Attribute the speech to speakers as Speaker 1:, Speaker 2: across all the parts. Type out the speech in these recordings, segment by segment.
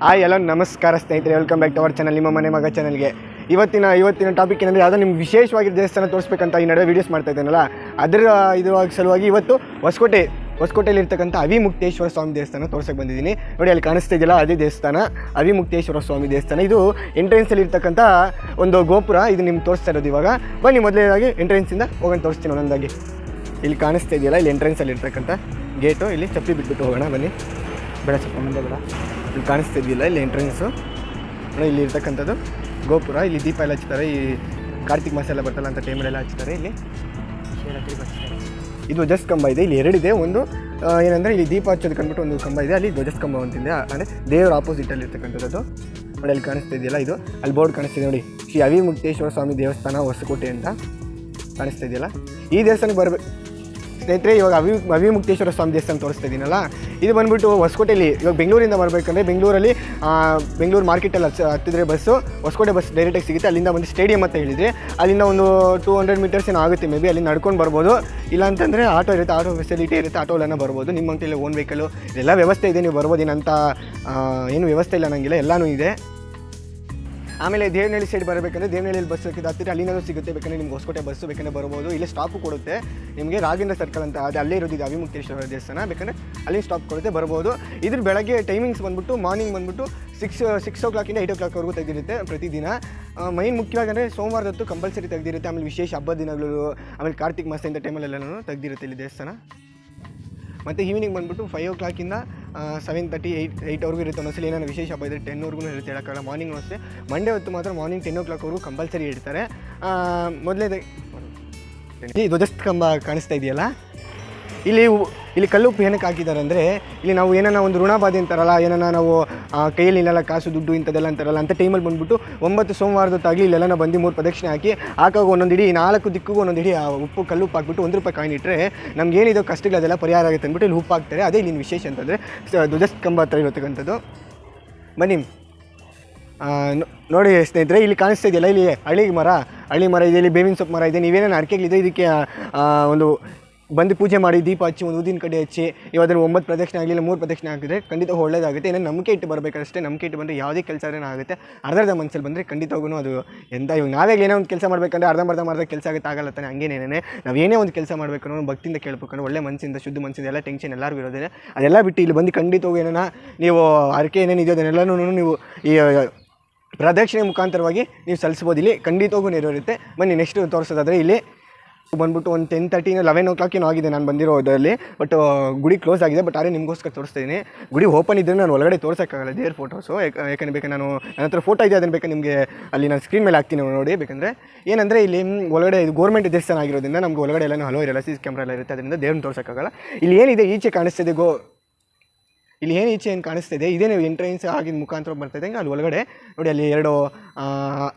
Speaker 1: ಎಲ್ಲ ನಮಸ್ಕಾರ ಸ್ನೇಹಿತರೆ, welcome back to our channel, ನಿಮ್ಮ ಮನೆ ಮಗ ಚಾನಲ್ಗೆ. ಇವತ್ತಿನ ಟಾಪಿಕ್ ಏನಂದರೆ ಯಾವುದೋ ನಿಮ್ಗೆ ವಿಶೇಷವಾಗಿ ದೇವಸ್ಥಾನ ತೋರಿಸ್ಬೇಕಂತ ಈ ನಡುವೆ ವೀಡಿಯೋಸ್ ಮಾಡ್ತಾ ಇದ್ದೇನಲ್ಲ, ಅದರ ಸಲುವಾಗಿ ಇವತ್ತು ಹೊಸಕೋಟೆಯಲ್ಲಿ ಇರ್ತಕ್ಕಂಥ ಅವಿಮುಕ್ತೇಶ್ವರ ಸ್ವಾಮಿ ದೇವಸ್ಥಾನ ತೋರ್ಸಕ್ಕೆ ಬಂದಿದ್ದೀನಿ. ನೋಡಿ, ಅಲ್ಲಿ ಕಾಣಿಸ್ತಾ ಇದೆಯಲ್ಲ, ಅದೇ ದೇವಸ್ಥಾನ, ಅವಿಮುಕ್ತೇಶ್ವರ ಸ್ವಾಮಿ ದೇವಸ್ಥಾನ. ಇದು ಎಂಟ್ರೆನ್ಸಲ್ಲಿ ಇರ್ತಕ್ಕಂಥ ಒಂದು ಗೋಪುರ. ಇದು ನಿಮ್ಗೆ ತೋರಿಸ್ತಾ ಇರೋದು. ಇವಾಗ ಬನ್ನಿ, ಮೊದಲನೇದಾಗಿ ಎಂಟ್ರೆನ್ಸಿಂದ ಹೋಗೋಣ, ತೋರಿಸ್ತೀನಿ ಒಂದೊಂದಾಗಿ. ಇಲ್ಲಿ ಕಾಣಿಸ್ತಾ ಇದೆಯಲ್ಲ, ಇಲ್ಲಿ ಎಂಟ್ರೆನ್ಸಲ್ಲಿ ಇರ್ತಕ್ಕಂಥ ಗೇಟು. ಇಲ್ಲಿ ಚಪ್ಪಲಿ ಬಿಟ್ಬಿಟ್ಟು ಹೋಗೋಣ ಬನ್ನಿ. ಬೇಡ, ಸ್ವಲ್ಪ ಮುಂದೆ ಬೇಡ. ಇಲ್ಲಿ ಕಾಣಿಸ್ತಾ ಇದೆಯಲ್ಲ, ಇಲ್ಲಿ ಎಂಟ್ರೆನ್ಸು. ಇಲ್ಲಿ ಇರ್ತಕ್ಕಂಥದ್ದು ಗೋಪುರ. ಇಲ್ಲಿ ದೀಪ ಎಲ್ಲ ಹಚ್ತಾರೆ. ಈ ಕಾರ್ತಿಕ್ ಮಾಸ ಎಲ್ಲ ಬರ್ತಲ್ಲ ಅಂತ ಟೈಮಲ್ಲೆಲ್ಲ ಹಚ್ತಾರೆ. ಇಲ್ಲಿ ಇದು ಧ್ವಜಸ್ತಂಭ ಇದೆ. ಇಲ್ಲಿ ಎರಡಿದೆ. ಒಂದು ಏನಂದರೆ ಇಲ್ಲಿ ದೀಪ ಹಚ್ಚೋದು ಕಂಡ್ಬಿಟ್ಟು ಒಂದು ಕಂಬ ಇದೆ, ಅಲ್ಲಿ ಧ್ವಜಸ್ತಂಭ ಅಂತಿದೆ. ಅಂದರೆ ದೇವರ ಆಪೋಸಿಟಲ್ಲಿ ಇರ್ತಕ್ಕಂಥದ್ದು. ನೋಡಿ, ಅಲ್ಲಿ ಕಾಣಿಸ್ತಾ ಇದೆಯಲ್ಲ, ಇದು ಅಲ್ಲಿ ಬೋರ್ಡ್ ಕಾಣಿಸ್ತಿದೆ ನೋಡಿ, ಶ್ರೀ ಅವಿಮುಕ್ತೇಶ್ವರ ಸ್ವಾಮಿ ದೇವಸ್ಥಾನ ಹೊಸಕೋಟೆ ಅಂತ ಕಾಣಿಸ್ತಾ ಇದೆಯಲ್ಲ. ಈ ದೇವಸ್ಥಾನಕ್ಕೆ ಬರಬೇಕು ಸ್ನೇಹಿತರೆ. ಇವಾಗ ಅವಿಮುಕ್ತೇಶ್ವರ ಸ್ವಾಮಿ ದೇವಸ್ಥಾನ ತೋರಿಸ್ತಾ ಇದ್ದೀನಲ್ಲ, ಇದು ಬಂದುಬಿಟ್ಟು ಹೊಸಕೋಟೆಯಲ್ಲಿ. ಇವಾಗ ಬೆಂಗಳೂರಿಂದ ಬರಬೇಕಂದ್ರೆ ಬೆಂಗಳೂರಲ್ಲಿ ಬೆಂಗಳೂರು ಮಾರ್ಕೆಟಲ್ಲಿ ಹತ್ತಿದ್ರೆ ಬಸ್ಸು, ಹೊಸಕೋಟೆ ಬಸ್ ಡೈರೆಕ್ಟಾಗಿ ಸಿಗುತ್ತೆ. ಅಲ್ಲಿಂದ ಒಂದು ಸ್ಟೇಡಿಯಂ ಅಂತ ಹೇಳಿದರೆ ಅಲ್ಲಿಂದ ಒಂದು 200 ಮೀಟರ್ಸ್ ಏನೋ ಆಗುತ್ತೆ ಮೇ ಬಿ. ಅಲ್ಲಿ ನಡ್ಕೊಂಡು ಬರ್ಬೋದು. ಇಲ್ಲ ಅಂತಂದರೆ ಆಟೋ ಇರುತ್ತೆ, ಆಟೋ ಫೆಸಿಲಿಟಿ ಇರುತ್ತೆ, ಆಟೋಲೆಲ್ಲ ಬರ್ಬೋದು. ನಿಮ್ಮ ಅಂಗಡಿಯಲ್ಲಿ ಓನ್ ವೆಹಿಕಲು ಎಲ್ಲ ವ್ಯವಸ್ಥೆ ಇದೆ, ನೀವು ಬರ್ಬೋದು. ಏನಂತ ಏನು ವ್ಯವಸ್ಥೆ ಇಲ್ಲ ಅನ್ನೋಂಗಿಲ್ಲ, ಎಲ್ಲನೂ ಇದೆ. ಆಮೇಲೆ ದೇವನಹಳ್ಳಿ ಸೈಡ್ ಬರಬೇಕಂದ್ರೆ ದೇವನಹಳ್ಳಿಯಲ್ಲಿ ಬಸ್ ಹತ್ತಿರ ಅಲ್ಲಿಂದಲೂ ಸಿಗುತ್ತೆ. ಬೇಕಂದರೆ ನಿಮ್ಗೆ ಹೊಸಕೋಟೆ ಬಸ್ಸು ಬೇಕಂದರೆ ಬರ್ಬೋದು. ಇಲ್ಲೇ ಸ್ಟಾಪು ಕೊಡುತ್ತೆ ನಿಮಗೆ, ರಾಘವೇಂದ್ರ ಸರ್ಕಲ್ ಅಂತ, ಅದು ಅಲ್ಲೇ ಇರೋದು. ಇದು ಅವಿಮುಕ್ತೇಶ್ವರ ದೇವಸ್ಥಾನ. ಬೇಕಂದರೆ ಅಲ್ಲಿ ಸ್ಟಾಪ್ ಕೊಡುತ್ತೆ, ಬರ್ಬೋದು. ಇದ್ರ ಬೆಳಗ್ಗೆ ಟೈಮಿಂಗ್ಸ್ ಬಂದುಬಿಟ್ಟು ಮಾರ್ನಿಂಗ್ ಬಂದುಬಿಟ್ಟು 6 o'clock 8 o'clockವರೆಗೂ ತೆಗೆದಿರುತ್ತೆ ಪ್ರತಿದಿನ. ಮೈನ್ ಮುಖ್ಯವಾಗಿ ಅಂದರೆ ಸೋಮವಾರದತ್ತು ಕಂಪಲ್ಸರಿ ತೆಗೆದಿರುತ್ತೆ. ಆಮೇಲೆ ವಿಶೇಷ ಹಬ್ಬದ ದಿನಗಳು, ಆಮೇಲೆ ಕಾರ್ತಿಕ್ ಮಾಸ ಇಂಥ ಟೈಮಲ್ಲೆಲ್ಲನೂ ತೆಗೆದಿರುತ್ತೆ ಇಲ್ಲಿ ದೇವಸ್ಥಾನ. ಮತ್ತು ಈವ್ನಿಂಗ್ ಬಂದುಬಿಟ್ಟು 5 o'clock 7:30 8 ಇರುತ್ತೆ. ಒಂದೊಂದ್ಸಲಿ ಏನಾದ್ರು ವಿಶೇಷ ಹಬ್ಬ ಇದ್ದರೆ 10 ಇರುತ್ತೆ, ಹೇಳೋಕ್ಕಾಗಲ್ಲ. ಮಾರ್ನಿಂಗ್ ಅಷ್ಟೇ. ಮಂಡೇ ಹೊತ್ತು ಮಾತ್ರ ಮಾರ್ನಿಂಗ್ 10 o'clock ಕಂಪಲ್ಸರಿ ಇಡ್ತಾರೆ. ಮೊದಲೇ ಈ ಧ್ವಜಸ್ತಂಭ ಕಾಣಿಸ್ತಾ ಇದೆಯಲ್ಲ, ಇಲ್ಲಿ ಕಲ್ಲುಪ್ಪು ಏನಕ್ಕೆ ಹಾಕಿದ್ದಾರೆ ಅಂದರೆ, ಇಲ್ಲಿ ನಾವು ಏನಾರ ಒಂದು ಋಣಬಾಧೆ ಅಂತಾರಲ್ಲ, ಏನಾರ ನಾವು ಕೈಯಲ್ಲಿ ಇಲ್ಲೆಲ್ಲ ಕಾಸು ದುಡ್ಡು ಇಂಥದ್ದೆಲ್ಲ ಅಂತಾರಲ್ಲ, ಅಂಥ ಟೈಮಲ್ಲಿ ಬಂದುಬಿಟ್ಟು 9 ಸೋಮವಾರದೊತ್ತಾಗಲಿ ಇಲ್ಲೆಲ್ಲ ಬಂದು 3 ಪ್ರದಕ್ಷಿಣೆ ಹಾಕಿ ಹಾಕಾಗ ಒಂದೊಂದು ಇಡೀ 4 ದಿಕ್ಕಿಗೂ ಒಂದೊಂದು ಇಡೀ ಕಲ್ಲುಪ್ಪು ಹಾಕ್ಬಿಟ್ಟು 1 ರೂಪಾಯಿ ಕಾಯಿನ್ ಇಟ್ಟರೆ ನಮ್ಗೇನಿದೆ ಕಷ್ಟಗಳು ಅದೆಲ್ಲ ಪರಿಹಾರ ಆಗುತ್ತೆ ಅಂದ್ಬಿಟ್ಟು ಇಲ್ಲಿ ಉಪ್ಪು ಹಾಕ್ತಾರೆ. ಅದೇ ಇಲ್ಲಿನ ವಿಶೇಷ ಅಂತಂದರೆ ಧ್ವಜಸ್ತಂಭ ಹತ್ರ ಇರತಕ್ಕಂಥದ್ದು. ಬನ್ನಿ ನೋಡಿ ಸ್ನೇಹಿತರೆ, ಇಲ್ಲಿ ಕಾಣಿಸ್ತಾ ಇದೆಯಲ್ಲ, ಇಲ್ಲಿ ಹಳ್ಳಿ ಮರ ಇದೆ, ಇಲ್ಲಿ ಬೇವಿನ ಸೊಪ್ಪು ಮರ ಇದೆ. ನೀವೇನೇನು ಅರ್ಕೆಗಳಿದೆ ಇದಕ್ಕೆ ಒಂದು ಬಂದು ಪೂಜೆ ಮಾಡಿ ದೀಪ ಹಚ್ಚಿ ಒಂದು ಊದಿನ ಕಡೆ ಹಚ್ಚಿ ಇವಾದ್ರೂ 9 ಪ್ರದಕ್ಷಿಣೆ ಆಗಲಿಲ್ಲ 3 ಪ್ರದಕ್ಷಿಣೆ ಹಾಕಿದ್ರೆ ಖಂಡಿತ ಒಳ್ಳೇದಾಗುತ್ತೆ. ಏನೋ ನಂಬಿಕೆ ಇಟ್ಟು ಬರಬೇಕಷ್ಟೇ. ನಂಬಿಕೆ ಇಟ್ಟು ಬಂದರೆ ಯಾವುದೇ ಕೆಲಸ ಆಗುತ್ತೆ. ಅರ್ಧರ್ಧ ಮನಸ್ಸಲ್ಲಿ ಬಂದರೆ ಖಂಡಿತವಾಗೂ ಅದು ಎಂತ. ಇವಾಗ ನಾವೇ ಏನೋ ಒಂದು ಕೆಲಸ ಮಾಡಬೇಕಂದ್ರೆ ಅರ್ಧಂಬರ್ಧ ಮಾಡಿದ್ರೆ ಕೆಲಸ ಆಗುತ್ತೆ, ಆಗಲ್ಲ ತಾನೆ. ಹಂಗೇನೇನೆ ನಾವು ಏನೇ ಒಂದು ಕೆಲಸ ಮಾಡಬೇಕು ಅನ್ನೋ ಭಕ್ತಿಯಿಂದ ಕೇಳ್ಬೇಕಂದ್ರೆ ಒಳ್ಳೆ ಮನಸ್ಸಿಂದ, ಶುದ್ಧ ಮನಸ್ಸಿಂದ, ಎಲ್ಲ ಟೆನ್ಷನ್ ಎಲ್ಲರಿಗೂ ಇರೋದೇ. ಅದೆಲ್ಲ ಬಿಟ್ಟು ಇಲ್ಲಿ ಬಂದು ಖಂಡಿತವಾಗೂ ಏನೋ ನೀವು ಅರ್ಕೆ ಏನೇನಿದೆಯೋ ಅದನ್ನೆಲ್ಲನೂ ನೀವು ಈ ಪ್ರದಕ್ಷಿಣೆ ಮುಖಾಂತರವಾಗಿ ನೀವು ಸಲ್ಲಿಸ್ಬೋದು. ಇಲ್ಲಿ ಖಂಡಿತವಾಗೂ ನೆರವೇರುತ್ತೆ. ಬನ್ನಿ ನೆಕ್ಸ್ಟ್ ತೋರಿಸೋದಾದರೆ ಇಲ್ಲಿ ಬಂದ್ಬಿಟ್ಟು ಒಂದು 10:30 11 o'clock ಏನೋ ಆಗಿದೆ ನಾನು ಬಂದಿರೋದರಲ್ಲಿ. ಬಟ್ ಗುಡಿ ಕ್ಲೋಸ್ ಆಗಿದೆ. ಬಟ್ ಆದರೆ ನಿಮಗೋಸ್ಕರ ತೋರಿಸ್ತಾ ಇದ್ದೀನಿ. ಗುಡಿ ಓಪನ್ ಇದ್ದರೆ ನಾನು ಒಳಗಡೆ ತೋರಿಸೋಕ್ಕಾಗಲ್ಲ ದೇವ್ರ ಫೋಟೋಸು. ಯಾಕಂದರೆ ಬೇಕಾದ್ರೆ ನನ್ನ ಹತ್ರ ಫೋಟೋ ಇದೆ, ಅದನ್ನು ಬೇಕಾದ್ರೆ ನಿಮಗೆ ಅಲ್ಲಿ ನಾನು ಸ್ಕ್ರೀನ್ ಮೇಲೆ ಹಾಕ್ತೀನಿ ನೋಡಿ. ಬೇಕಂದರೆ ಏನಂದರೆ ಇಲ್ಲಿ ಒಳಗಡೆ ಇದು ಗೋರ್ಮೆಂಟ್ ದೇವಸ್ಥಾನ ಆಗಿರೋದ್ರಿಂದ ನಮಗೆ ಒಳಗಡೆ ಎಲ್ಲ ಹಲೋ ಇರಲ್ಲ, CC ಕ್ಯಾಮ್ರಾ ಎಲ್ಲ ಇರುತ್ತೆ. ಅದರಿಂದ ದೇವ್ರನ್ನ ತೋರಿಸೋಕ್ಕಾಗಲ್ಲ. ಇಲ್ಲಿ ಏನಿದೆ ಈಚೆ ಕಾಣಿಸ್ತಿದೆ ಇಲ್ಲಿ ಏನು ಈಚೆ ಏನು ಕಾಣಿಸ್ತಿದೆ ಇದೇ ನೀವು ಎಂಟ್ರೆನ್ಸ್ ಆಗಿನ ಮುಖಾಂತರ ಬರ್ತಾಯಿದೆ. ಅಲ್ಲಿ ಒಳಗಡೆ ನೋಡಿ, ಅಲ್ಲಿ 2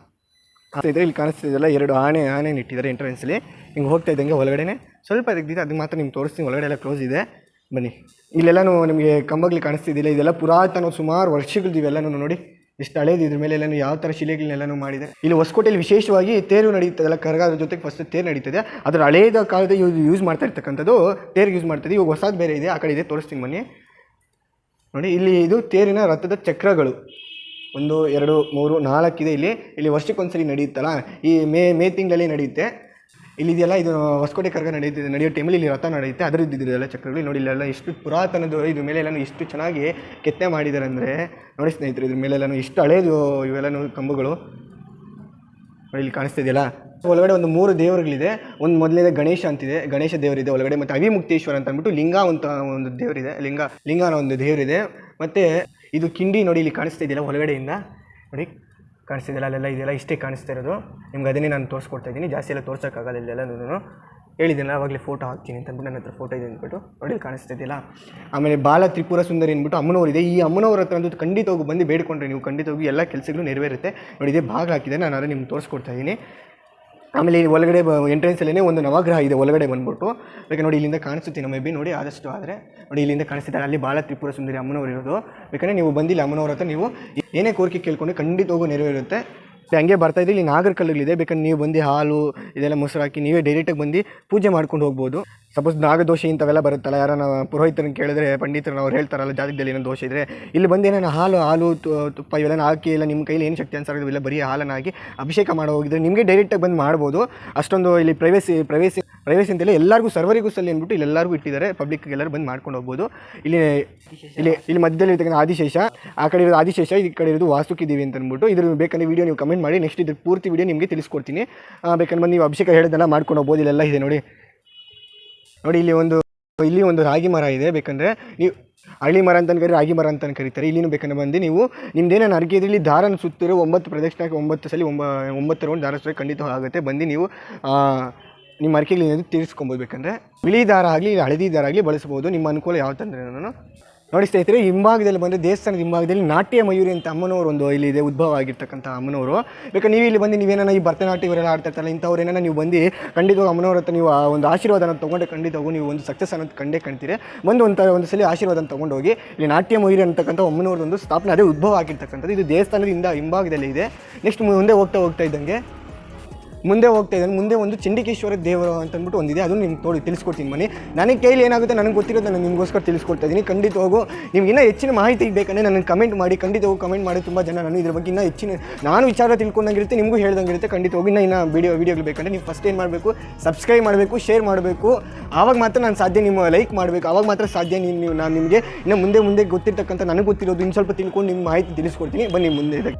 Speaker 1: ಇಲ್ಲಿ ಕಾಣಿಸ್ತಿದೆಯಲ್ಲ, 2 ಆನೆ ಇಟ್ಟಿದ್ದಾರೆ ಎಂಟ್ರೆನ್ಸಲ್ಲಿ. ಹಿಂಗೆ ಹೋಗ್ತಾ ಇದ್ದಂಗೆ ಒಳಗಡೆ ಸ್ವಲ್ಪ ತೆಗ್ದಿದೆ, ಅದು ಮಾತ್ರ ನಿಮ್ಗೆ ತೋರಿಸ್ತೀನಿ. ಒಳಗಡೆ ಎಲ್ಲ ಕ್ಲೋಸ್ ಇದೆ. ಬನ್ನಿ, ಇಲ್ಲೆಲ್ಲನೂ ನಿಮಗೆ ಕಂಬಗಳು ಕಾಣಿಸ್ತಿದ್ದಿಲ್ಲ, ಇದೆಲ್ಲ ಪುರಾತನ ಸುಮಾರು ವರ್ಷಗಳದ್ದು ಇವೆಲ್ಲನೂ ನೋಡಿ ಎಷ್ಟು ಹಳೇದು. ಇದ್ರ ಮೇಲೆ ಎಲ್ಲನೂ ಯಾವ ಥರ ಶಿಲೆಗಳನ್ನೆಲ್ಲನೂ ಮಾಡಿದೆ. ಇಲ್ಲಿ ಹೊಸಕೋಟೆಯಲ್ಲಿ ವಿಶೇಷವಾಗಿ ತೇರು ನಡೀತದಲ್ಲ, ಕರಗಾದ್ರ ಜೊತೆಗೆ ಫಸ್ಟ್ ತೇರು ನಡೀತದೆ. ಅದರ ಹಳೇದ ಕಾಲದ ಯೂಸ್ ಮಾಡ್ತಾ ಇರ್ತಕ್ಕಂಥದ್ದು ತೇರಿಗೆ ಯೂಸ್ ಮಾಡ್ತದೆ. ಇವಾಗ ಹೊಸದು ಬೇರೆ ಇದೆ, ಆ ಕಡೆ ಇದೆ, ತೋರಿಸ್ತೀನಿ ಬನ್ನಿ. ನೋಡಿ, ಇಲ್ಲಿ ಇದು ತೇರಿನ ರಥದ ಚಕ್ರಗಳು 1 2 3 4 ಇದೆ. ಇಲ್ಲಿ ವರ್ಷಕ್ಕೊಂದ್ಸರಿ ನಡೆಯುತ್ತಲ್ಲ, ಈ ಮೇ ತಿಂಗಳಲ್ಲಿ ನಡೆಯುತ್ತೆ. ಇಲ್ಲಿದೆಯಲ್ಲ, ಇದು ಹೊಸಕೋಟೆ ಕರಗ ನಡೆಯೋ ಟೈಮಲ್ಲಿ ಇಲ್ಲಿ ರಥ ನಡೆಯುತ್ತೆ. ಅದರದ್ದು ಇದೆಲ್ಲ ಚಕ್ರಗಳು ನೋಡಿ. ಇಲ್ಲೆಲ್ಲ ಎಷ್ಟು ಪುರಾತನದ್ದು, ಇದ್ರ ಮೇಲೆ ಎಲ್ಲನೂ ಎಷ್ಟು ಚೆನ್ನಾಗಿ ಕೆತ್ತನೆ ಮಾಡಿದ್ದಾರೆ ಅಂದರೆ ನೋಡಿ ಸ್ನೇಹಿತರೆ. ಇದ್ರ ಮೇಲೆಲ್ಲನೂ ಎಷ್ಟು ಹಳೇದು ಇವೆಲ್ಲನೂ ಕಂಬಗಳು ನೋಡಿ. ಇಲ್ಲಿ ಕಾಣಿಸ್ತಿದೆಯಲ್ಲ, ಒಳಗಡೆ ಒಂದು 3 ದೇವರುಗಳಿದೆ. ಒಂದು ಮೊದಲನೇ ಗಣೇಶ ಅಂತಿದೆ, ಗಣೇಶ ದೇವರಿದೆ ಒಳಗಡೆ. ಮತ್ತು ಅವಿಮುಕ್ತೇಶ್ವರ ಅಂತ ಅಂದ್ಬಿಟ್ಟು ಲಿಂಗ ಅಂತ ಒಂದು ದೇವರಿದೆ, ಲಿಂಗ ಅನ್ನೋ ಒಂದು ದೇವರಿದೆ. ಮತ್ತು ಇದು ಕಿಂಡಿ ನೋಡಿ, ಇಲ್ಲಿ ಕಾಣಿಸ್ತಿದೆಯಲ್ಲ ಹೊರಗಡೆಯಿಂದ ನೋಡಿ, ಕಾಣಿಸ್ತಿದೆಯಲ್ಲ, ಅಲ್ಲೆಲ್ಲ ಇದೆಲ್ಲ ಇಷ್ಟೇ ಕಾಣಿಸ್ತಾ ಇರೋದು. ನಿಮ್ಗೆ ಅದನ್ನೇ ನಾನು ತೋರಿಸ್ಕೊಡ್ತಾ ಇದ್ದೀನಿ, ಜಾಸ್ತಿ ಎಲ್ಲ ತೋರ್ಸೋಕ್ಕಾಗಲ್ಲ. ಇಲ್ಲೆಲ್ಲನೂ ಹೇಳಿದ್ದೀನಲ್ಲ ಆವಾಗಲೇ ಫೋಟೋ ಹಾಕ್ತೀನಿ ಅಂತಂದ್ಬಿಟ್ಟು ನನ್ನ ಹತ್ರ ಫೋಟೋ ಇದೆ ಅಂದ್ಬಿಟ್ಟು ನೋಡಿ ಕಾಣಿಸ್ತಿದೆಯಲ್ಲ. ಆಮೇಲೆ ಬಾಲ ತ್ರಿಪುರ ಸುಂದರಿ ಅಂದ್ಬಿಟ್ಟು ಅಮ್ಮನವರಿದೆ. ಈ ಅಮ್ಮನವ್ರ ಹತ್ರ ಅಂತೂ ಖಂಡಿತವಾಗೂ ಬಂದು ಬೇಡ್ಕೊಂಡ್ರೆ ನೀವು ಖಂಡಿತವಾಗೂ ಎಲ್ಲ ಕೆಲಸಗಳು ನೆರವೇರುತ್ತೆ ನೋಡಿ. ಇದೇ ಭಾಗ ಹಾಕಿದೆ, ನಾನು ಅದನ್ನು ನಿಮ್ಗೆ ತೋರಿಸ್ಕೊಡ್ತಾ ಇದ್ದೀನಿ. ಆಮೇಲೆ ಇಲ್ಲಿ ಒಳಗಡೆ ಎಂಟ್ರೆನ್ಸಲ್ಲೇ ಒಂದು ನವಗ್ರಹ ಇದೆ ಒಳಗಡೆ ಬಂದ್ಬಿಟ್ಟು. ಬೇಕಾದ್ರೆ ನೋಡಿ, ಇಲ್ಲಿಂದ ಕಾಣಿಸುತ್ತೆ ನಮ್ಮ ಬಿ ನೋಡಿ, ಆದಷ್ಟು ಆದರೆ ನೋಡಿ ಇಲ್ಲಿಂದ ಕಾಣಿಸ್ತಿದ್ದಾರೆ. ಅಲ್ಲಿ ಬಾಲ ತ್ರಿಪುರ ಸುಂದರಿ ಅಮ್ಮನವರು ಇರೋದು. ಬೇಕಾದ್ರೆ ನೀವು ಬಂದಿಲ್ಲ ಅಮ್ಮನವ್ರ ಹತ್ರ ನೀವು ಏನೇ ಕೋರಿಕೆ ಕೇಳ್ಕೊಂಡು ಖಂಡಿತವಾಗೂ ನೆರವೇರುತ್ತೆ. ಹಂಗೆ ಬರ್ತಾ ಇದೆ. ಇಲ್ಲಿ ನಾಗರಕಲ್ಲುಗಳಿದೆ, ಬೇಕಂದ್ರೆ ನೀವು ಬಂದು ಹಾಲು ಇದೆಲ್ಲ ಮೊಸರು ಹಾಕಿ ನೀವೇ ಡೈರೆಕ್ಟಾಗಿ ಬಂದು ಪೂಜೆ ಮಾಡ್ಕೊಂಡು ಹೋಗ್ಬೋದು. ಸಪೋಸ್ ನಾಗದೋಷ ಇಂಥವೆಲ್ಲ ಬರುತ್ತಲ್ಲ, ಯಾರನ್ನ ಪುರೋಹಿತರನ್ನ ಕೇಳಿದ್ರೆ ಪಂಡಿತರನ್ನ ಅವ್ರು ಹೇಳ್ತಾರಲ್ಲ ಜಾತಕದಲ್ಲಿ ಏನೋ ದೋಷ ಇದ್ದರೆ, ಇಲ್ಲಿ ಬಂದು ಏನಾರು ಹಾಲು ತುಪ್ಪ ಇವೆಲ್ಲ ಹಾಕಿ ಇಲ್ಲ ನಿಮ್ಮ ಕೈಲಿ ಏನು ಶಕ್ತಿ ಅನ್ಸಾರ ಇಲ್ಲ ಬರೀ ಹಾಲನ್ನು ಹಾಕಿ ಅಭಿಷೇಕ ಮಾಡೋ ಹೋಗಿದ್ರೆ ನಿಮಗೆ ಡೈರೆಕ್ಟಾಗಿ ಬಂದು ಮಾಡ್ಬೋದು. ಅಷ್ಟೊಂದು ಇಲ್ಲಿ ಪ್ರೈವೇಸಿ ಅಂತೆಲ್ಲ ಎಲ್ಲರಿಗೂ ಸರ್ವರಿಗೂ ಸಲ್ಲಿ ಅಂದ್ಬಿಟ್ಟು ಇಲ್ಲಿ ಎಲ್ಲರಿಗೂ ಇಟ್ಟಿದ್ದಾರೆ, ಪಬ್ಲಿಕ್ ಎಲ್ಲರೂ ಬಂದು ಮಾಡ್ಕೊಂಡು ಹೋಗ್ಬೋದು. ಇಲ್ಲಿ ಮಧ್ಯದಲ್ಲಿ ಇರ್ತಕ್ಕಂಥ ಆದಿಶೇಷ, ಆ ಕಡೆ ಇರೋದು ಆದಿಶೇಷ, ಈ ಕಡೆ ಇರೋದು ವಾಸುಕಿದ್ದೀವಿ ಅಂತ ಅಂದ್ಬಿಟ್ಟು ಇದ್ರ ಬೇಕಂದ್ರೆ ವೀಡಿಯೋ ನೀವು ಕಮೆಂಟ್ ಮಾಡಿ, ನೆಕ್ಸ್ಟ್ ಇದ್ರ ಪೂರ್ತಿ ವೀಡಿಯೋ ನಿಮಗೆ ತಿಳಿಸ್ಕೊಡ್ತೀನಿ. ಬೇಕಂದ್ರೆ ಬಂದು ನೀವು ಅಭಿಷೇಕ ಹೇಳೋದೆಲ್ಲ ಮಾಡ್ಕೊಂಡು ಹೋಗ್ಬೋದು. ಇಲ್ಲೆಲ್ಲ ಇದೆ ನೋಡಿ ಇಲ್ಲಿ ಒಂದು ರಾಗಿ ಮರ ಇದೆ. ಬೇಕಂದರೆ ನೀವು ಹಳ್ಳಿ ಮರ ಅಂತ ಕರೀತಾರೆ, ರಾಗಿ ಮರ ಅಂತ ಕರೀತಾರೆ. ಇಲ್ಲಿನೂ ಬೇಕಂದ್ರೆ ಬಂದು ನೀವು ನಿಮ್ದೇನೇನು ಅರ್ಕೆ ಇದ್ರೆ ಇಲ್ಲಿ ದಾರನ ಸುತ್ತಿರೋ 9 ಪ್ರದಕ್ಷಿಣಕ್ಕೆ 9 ಸಲ 9 ರೌಂಡ್ ದಾರ ಸುತ್ತ ಖಂಡಿತ ಆಗುತ್ತೆ. ಬಂದು ನೀವು ನಿಮ್ಮ ಅರ್ಕೆಗಳು ತೀರಿಸ್ಕೊಬೋದು. ಬೇಕಂದರೆ ಬಿಳಿ ದಾರ ಆಗಲಿ ಹಳದಿ ದಾರ ಆಗಲಿ ಬಳಸ್ಬೋದು, ನಿಮ್ಮ ಅನುಕೂಲ ಯಾವ ತಂದರೆ. ನಾನು ನೋಡಿ ಸ್ನೇಹಿತರೆ, ಹಿಂಭಾಗದಲ್ಲಿ ಬಂದರೆ ದೇವಸ್ಥಾನದ ಹಿಂಭಾಗದಲ್ಲಿ ನಾಟ್ಯ ಮಯೂರಿ ಅಂತ ಅಮ್ಮನವರು ಒಂದು ಇಲ್ಲಿ ಇದೆ, ಉದ್ಭವ ಆಗಿರ್ತಕ್ಕಂಥ ಅಮ್ಮನವರು. ಬೇಕಾದ್ರೆ ನೀವು ಇಲ್ಲಿ ಬಂದು ನೀವೇನ ಈ ಭರತನಾಟ್ಯ ಇವರೆಲ್ಲ ಆಡ್ತಾ ಇರ್ತಾರಲ್ಲ, ಇಂಥವ್ರು ಏನಾರ ನೀವು ಬಂದು ಖಂಡಿತವಾಗಿ ಅಮ್ಮನವ್ರ ಹತ್ರ ನೀವು ಒಂದು ಆಶೀರ್ವಾದನ ತೊಗೊಂಡೆ ಖಂಡಿತವಾಗೂ ನೀವು ಒಂದು ಸಕ್ಸಸ್ ಅನ್ನೋದು ಕಂಡ್ತೀರಿ. ಒಂದು ಸಲ ಆಶೀರ್ವಾದನ ತೊಗೊಂಡು ಹೋಗಿ. ಇಲ್ಲಿ ನಾಟ್ಯ ಮಯೂರಿ ಅಂತಕ್ಕಂಥ ಅಮ್ಮನವ್ರದ್ದು ಸ್ಥಾಪನೆ ಅದೇ ಉದ್ಭವ ಆಗಿರ್ತಕ್ಕಂಥದ್ದು. ಇದು ದೇವಸ್ಥಾನದಿಂದ ಹಿಂಭಾಗದಲ್ಲಿ ಇದೆ. ನೆಕ್ಸ್ಟ್ ಮುಂದೆ ಹೋಗ್ತಾ ಇದ್ದಂಗೆ ಮುಂದೆ ಒಂದು ಚಂಡಿಕೇಶ್ವರ ದೇವರು ಅಂತಂದ್ಬಿಟ್ಟು ಒಂದಿದೆ, ಅದನ್ನು ನಿಮ್ಗೆ ತಿಳಿಸ್ಕೊಡ್ತೀನಿ ಬನ್ನಿ. ನನಗೆ ಕೈಲಿ ಏನಾಗುತ್ತೆ ನನಗೆ ಗೊತ್ತಿರೋದು ನಾನು ನಿಮಗೋಸ್ಕರ ತಿಳಿಸ್ಕೊಡ್ತಾ ಇದ್ದೀನಿ. ಖಂಡಿತವಾಗೂ ನಿಮ್ಗೆ ಇನ್ನೂ ಹೆಚ್ಚಿನ ಮಾಹಿತಿ ಬೇಕಂದರೆ ನನಗೆ ಕಮೆಂಟ್ ಮಾಡಿ, ಖಂಡಿತವಾಗೂ ಕಮೆಂಟ್ ಮಾಡಿ. ತುಂಬ ಜನ ನಾನು ಇದ್ರ ಬಗ್ಗೆ ಇನ್ನೂ ಹೆಚ್ಚಿನ ನಾನು ವಿಚಾರ ತಿಳ್ಕೊಂಡಂಗಿರುತ್ತೆ, ನಿಮಗೂ ಹೇಳ್ದಂಗಿರುತ್ತೆ. ಖಂಡಿತವಾಗೂ ಇನ್ನೂ ವಿಡಿಯೋಗಳು ಬೇಕಂದರೆ ನೀವು ಫಸ್ಟ್ ಏನು ಮಾಡಬೇಕು, ಸಬ್ಸ್ಕ್ರೈಬ್ ಮಾಡಬೇಕು, ಶೇರ್ ಮಾಡಬೇಕು. ಆವಾಗ ಮಾತ್ರ ನಾನು ಸಾಧ್ಯ, ನಿಮ್ಮ ಲೈಕ್ ಮಾಡಬೇಕು, ಆವಾಗ ಮಾತ್ರ ಸಾಧ್ಯ. ನಾನು ನಿಮಗೆ ಇನ್ನು ಮುಂದೆ ಗೊತ್ತಿರ್ತಕ್ಕಂಥ ನನಗೆ ಗೊತ್ತಿರೋದು ಇನ್ನು ಸ್ವಲ್ಪ ತಿಳ್ಕೊಂಡು ನಿಮ್ಮ ಮಾಹಿತಿ ತಿಳಿಸ್ಕೊಡ್ತೀನಿ. ಬನ್ನಿ ಮುಂದೆ.